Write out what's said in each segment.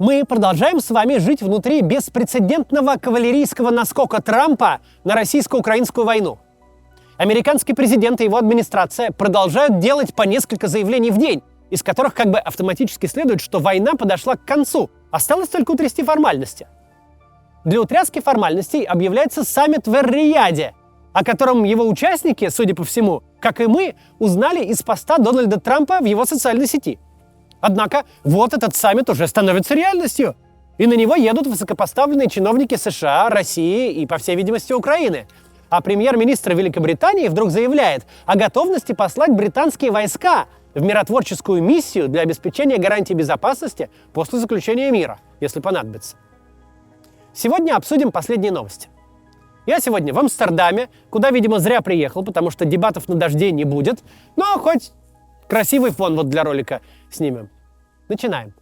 Мы продолжаем с вами жить внутри беспрецедентного кавалерийского наскока Трампа на российско-украинскую войну. Американский президент и его администрация продолжают делать по несколько заявлений в день, из которых как бы автоматически следует, что война подошла к концу. Осталось только утрясти формальности. Для утряски формальностей объявляется саммит в Эр-Рияде, о котором его участники, судя по всему, как и мы, узнали из поста Дональда Трампа в его социальной сети. Однако вот этот саммит уже становится реальностью, и на него едут высокопоставленные чиновники США, России и, по всей видимости, Украины. А премьер-министр Великобритании вдруг заявляет о готовности послать британские войска в миротворческую миссию для обеспечения гарантий безопасности после заключения мира, если понадобится. Сегодня обсудим последние новости. Я сегодня в Амстердаме, куда, видимо, зря приехал, потому что дебатов на дожде не будет, но хоть красивый фон вот для ролика снимем. Начинаем.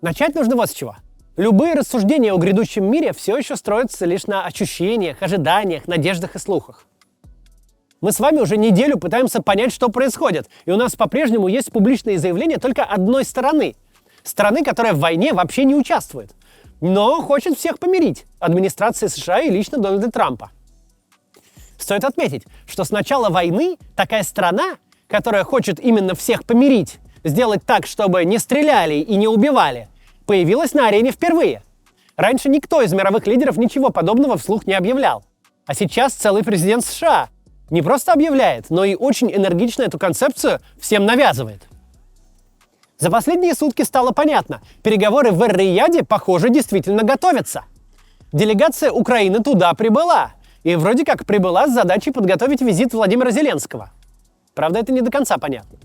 Начать нужно вот с чего. Любые рассуждения о грядущем мире все еще строятся лишь на ощущениях, ожиданиях, надеждах и слухах. Мы с вами уже неделю пытаемся понять, что происходит, и у нас по-прежнему есть публичные заявления только одной стороны. Страны, которая в войне вообще не участвует, но хочет всех помирить – администрации США и лично Дональда Трампа. Стоит отметить, что с начала войны такая страна, которая хочет именно всех помирить, сделать так, чтобы не стреляли и не убивали, появилась на арене впервые. Раньше никто из мировых лидеров ничего подобного вслух не объявлял. А сейчас целый президент США не просто объявляет, но и очень энергично эту концепцию всем навязывает. За последние сутки стало понятно, переговоры в Эр-Рияде, похоже, действительно готовятся. Делегация Украины туда прибыла. И вроде как прибыла с задачей подготовить визит Владимира Зеленского. Правда, это не до конца понятно.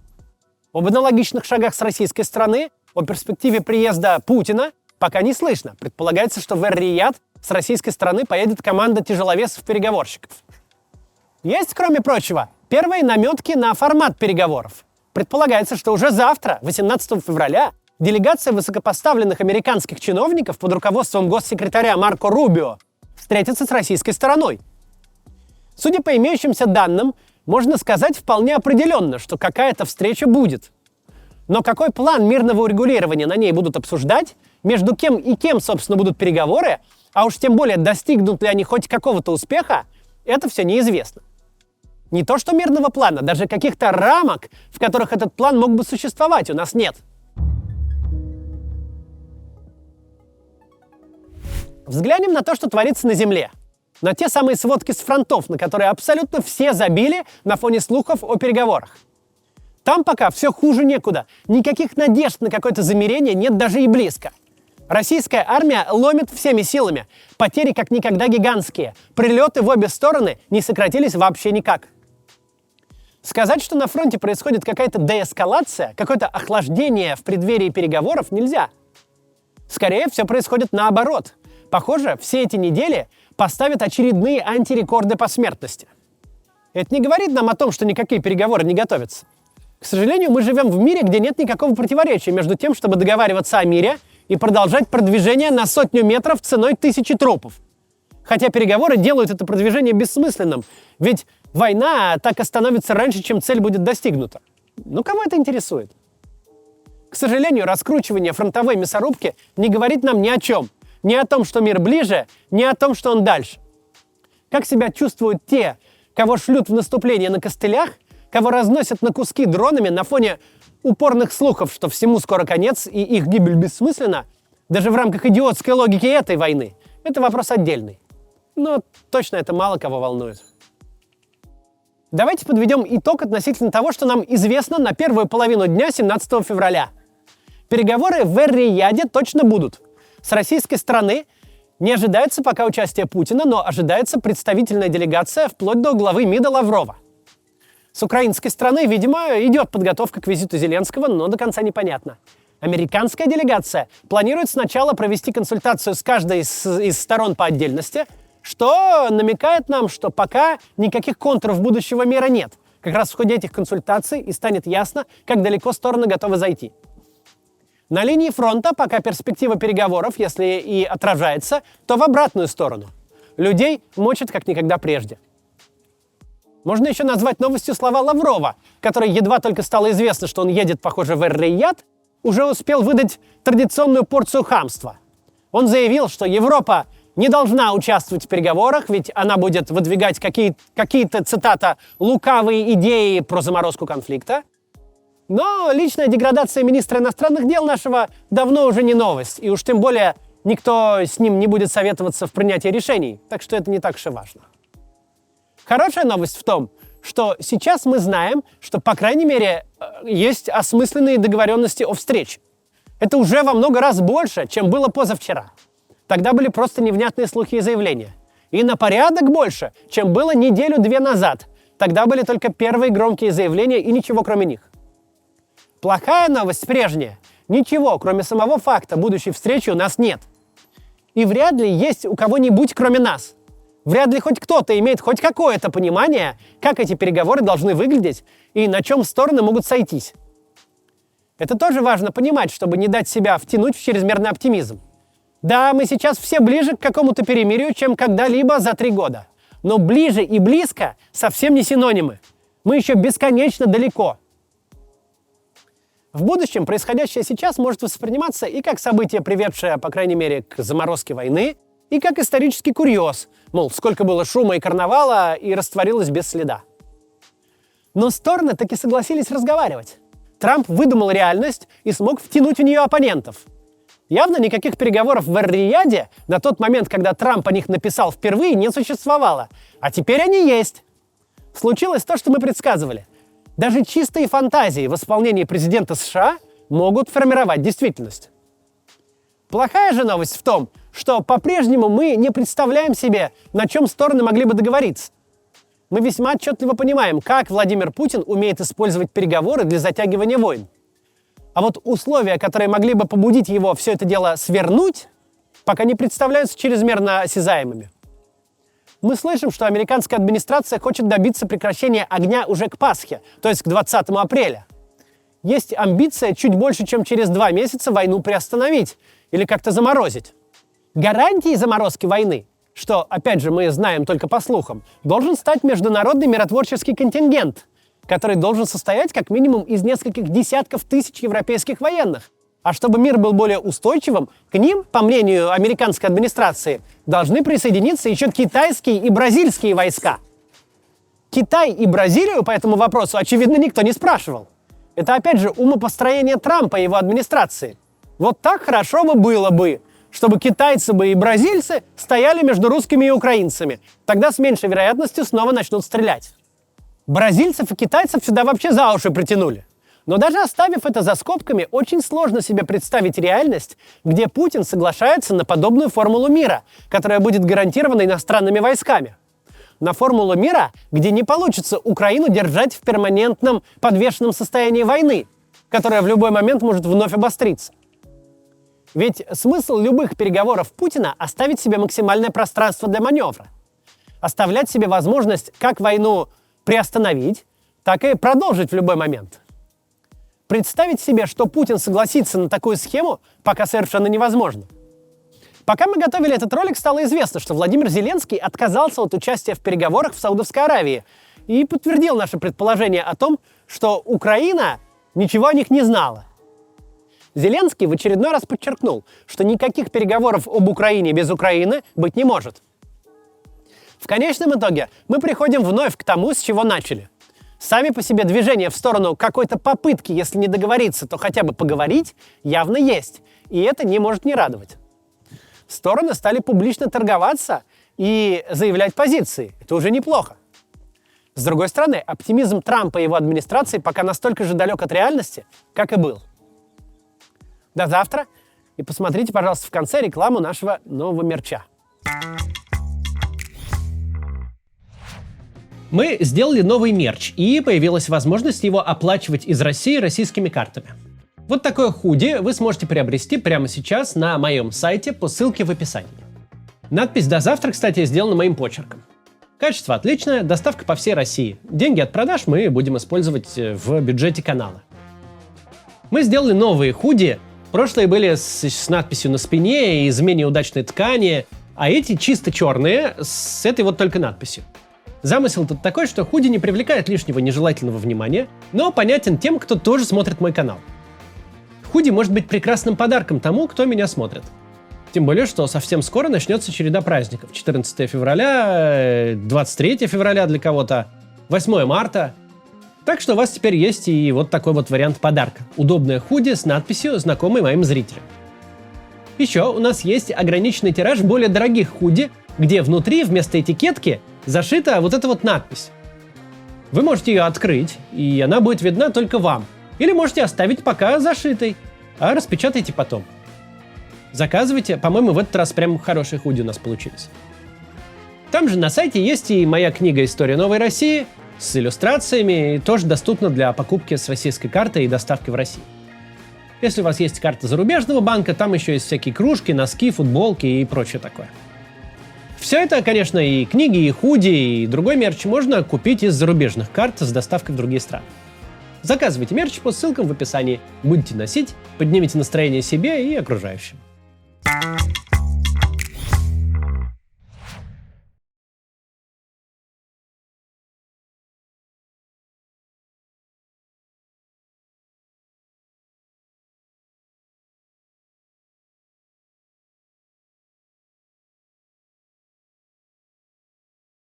Об аналогичных шагах с российской стороны, о перспективе приезда Путина пока не слышно. Предполагается, что в Эр-Рияд с российской стороны поедет команда тяжеловесов-переговорщиков. Есть, кроме прочего, первые наметки на формат переговоров. Предполагается, что уже завтра, 18 февраля, делегация высокопоставленных американских чиновников под руководством госсекретаря Марко Рубио встретится с российской стороной. Судя по имеющимся данным, можно сказать вполне определенно, что какая-то встреча будет. Но какой план мирного урегулирования на ней будут обсуждать, между кем и кем, собственно, будут переговоры, а уж тем более достигнут ли они хоть какого-то успеха, это все неизвестно. Не то что мирного плана, даже каких-то рамок, в которых этот план мог бы существовать, у нас нет. Взглянем на то, что творится на Земле. На те самые сводки с фронтов, на которые абсолютно все забили на фоне слухов о переговорах. Там пока все хуже некуда. Никаких надежд на какое-то замирение нет даже и близко. Российская армия ломит всеми силами. Потери как никогда гигантские. Прилеты в обе стороны не сократились вообще никак. Сказать, что на фронте происходит какая-то деэскалация, какое-то охлаждение в преддверии переговоров нельзя. Скорее, все происходит наоборот. Похоже, все эти недели поставят очередные антирекорды по смертности. Это не говорит нам о том, что никакие переговоры не готовятся. К сожалению, мы живем в мире, где нет никакого противоречия между тем, чтобы договариваться о мире и продолжать продвижение на 100 метров ценой 1000 трупов. Хотя переговоры делают это продвижение бессмысленным, ведь война так остановится раньше, чем цель будет достигнута. Ну, кого это интересует? К сожалению, раскручивание фронтовой мясорубки не говорит нам ни о чем. Ни о том, что мир ближе, ни о том, что он дальше. Как себя чувствуют те, кого шлют в наступление на костылях, кого разносят на куски дронами на фоне упорных слухов, что всему скоро конец и их гибель бессмысленна, даже в рамках идиотской логики этой войны, это вопрос отдельный. Но точно это мало кого волнует. Давайте подведем итог относительно того, что нам известно на первую половину дня 17 февраля. Переговоры в Эр-Рияде точно будут. С российской стороны не ожидается пока участия Путина, но ожидается представительная делегация вплоть до главы МИДа Лаврова. С украинской стороны, видимо, идет подготовка к визиту Зеленского, но до конца непонятно. Американская делегация планирует сначала провести консультацию с каждой из сторон по отдельности, что намекает нам, что пока никаких контуров будущего мира нет. Как раз в ходе этих консультаций и станет ясно, как далеко стороны готовы зайти. На линии фронта пока перспектива переговоров, если и отражается, то в обратную сторону. Людей мочат как никогда прежде. Можно еще назвать новостью слова Лаврова, который едва только стало известно, что он едет, похоже, в Эр-Рияд, уже успел выдать традиционную порцию хамства. Он заявил, что Европа не должна участвовать в переговорах, ведь она будет выдвигать какие-то, цитата, «лукавые идеи про заморозку конфликта». Но личная деградация министра иностранных дел нашего давно уже не новость, и уж тем более никто с ним не будет советоваться в принятии решений, так что это не так уж и важно. Хорошая новость в том, что сейчас мы знаем, что, по крайней мере, есть осмысленные договоренности о встрече. Это уже во много раз больше, чем было позавчера. Тогда были просто невнятные слухи и заявления. И на порядок больше, чем было неделю-две назад. Тогда были только первые громкие заявления и ничего кроме них. Плохая новость прежняя. Ничего, кроме самого факта будущей встречи, у нас нет. И вряд ли есть у кого-нибудь, кроме нас. Вряд ли хоть кто-то имеет хоть какое-то понимание, как эти переговоры должны выглядеть и на чем стороны могут сойтись. Это тоже важно понимать, чтобы не дать себя втянуть в чрезмерный оптимизм. Да, мы сейчас все ближе к какому-то перемирию, чем когда-либо за 3 года. Но ближе и близко совсем не синонимы. Мы еще бесконечно далеко. В будущем происходящее сейчас может восприниматься и как событие, приведшее, по крайней мере, к заморозке войны, и как исторический курьез, мол, сколько было шума и карнавала, и растворилось без следа. Но стороны таки согласились разговаривать. Трамп выдумал реальность и смог втянуть в нее оппонентов. Явно никаких переговоров в Эр-Рияде на тот момент, когда Трамп о них написал впервые, не существовало. А теперь они есть. Случилось то, что мы предсказывали. Даже чистые фантазии в исполнении президента США могут формировать действительность. Плохая же новость в том, что по-прежнему мы не представляем себе, на чем стороны могли бы договориться. Мы весьма отчетливо понимаем, как Владимир Путин умеет использовать переговоры для затягивания войн. А вот условия, которые могли бы побудить его все это дело свернуть, пока не представляются чрезмерно осязаемыми. Мы слышим, что американская администрация хочет добиться прекращения огня уже к Пасхе, то есть к 20 апреля. Есть амбиция чуть больше, чем через 2 месяца войну приостановить или как-то заморозить. Гарантией заморозки войны, что, опять же, мы знаем только по слухам, должен стать международный миротворческий контингент, который должен состоять как минимум из нескольких десятков тысяч европейских военных. А чтобы мир был более устойчивым, к ним, по мнению американской администрации, должны присоединиться еще китайские и бразильские войска. Китай и Бразилию по этому вопросу, очевидно, никто не спрашивал. Это, опять же, умопостроение Трампа и его администрации. Вот так хорошо было бы, чтобы китайцы бы и бразильцы стояли между русскими и украинцами. Тогда с меньшей вероятностью снова начнут стрелять. Бразильцев и китайцев сюда вообще за уши притянули. Но даже оставив это за скобками, очень сложно себе представить реальность, где Путин соглашается на подобную формулу мира, которая будет гарантирована иностранными войсками. На формулу мира, где не получится Украину держать в перманентном подвешенном состоянии войны, которая в любой момент может вновь обостриться. Ведь смысл любых переговоров Путина – оставить себе максимальное пространство для маневра. Оставлять себе возможность как войну приостановить, так и продолжить в любой момент. Представить себе, что Путин согласится на такую схему, пока совершенно невозможно. Пока мы готовили этот ролик, стало известно, что Владимир Зеленский отказался от участия в переговорах в Саудовской Аравии и подтвердил наше предположение о том, что Украина ничего о них не знала. Зеленский в очередной раз подчеркнул, что никаких переговоров об Украине без Украины быть не может. В конечном итоге мы приходим вновь к тому, с чего начали. Сами по себе движения в сторону какой-то попытки, если не договориться, то хотя бы поговорить, явно есть. И это не может не радовать. Стороны стали публично торговаться и заявлять позиции. Это уже неплохо. С другой стороны, оптимизм Трампа и его администрации пока настолько же далек от реальности, как и был. До завтра. И посмотрите, пожалуйста, в конце рекламу нашего нового мерча. Мы сделали новый мерч, и появилась возможность его оплачивать из России российскими картами. Вот такое худи вы сможете приобрести прямо сейчас на моем сайте по ссылке в описании. Надпись «До завтра», кстати, сделана моим почерком. Качество отличное, доставка по всей России. Деньги от продаж мы будем использовать в бюджете канала. Мы сделали новые худи. Прошлые были с надписью на спине и из менее удачной ткани, а эти чисто черные, с этой вот только надписью. Замысел тут такой, что худи не привлекает лишнего нежелательного внимания, но понятен тем, кто тоже смотрит мой канал. Худи может быть прекрасным подарком тому, кто меня смотрит. Тем более, что совсем скоро начнется череда праздников. 14 февраля, 23 февраля для кого-то, 8 марта. Так что у вас теперь есть и вот такой вот вариант подарка. Удобное худи с надписью, знакомой моим зрителям. Еще у нас есть ограниченный тираж более дорогих худи, где внутри вместо этикетки зашита вот эта вот надпись. Вы можете ее открыть, и она будет видна только вам. Или можете оставить пока зашитой, а распечатайте потом. Заказывайте, по-моему, в этот раз прям хорошие худи у нас получились. Там же на сайте есть и моя книга «История новой России» с иллюстрациями, и тоже доступна для покупки с российской картой и доставки в Россию. Если у вас есть карта зарубежного банка, там еще есть всякие кружки, носки, футболки и прочее такое. Все это, конечно, и книги, и худи, и другой мерч можно купить из зарубежных карт с доставкой в другие страны. Заказывайте мерч по ссылкам в описании. Будете носить, поднимите настроение себе и окружающим.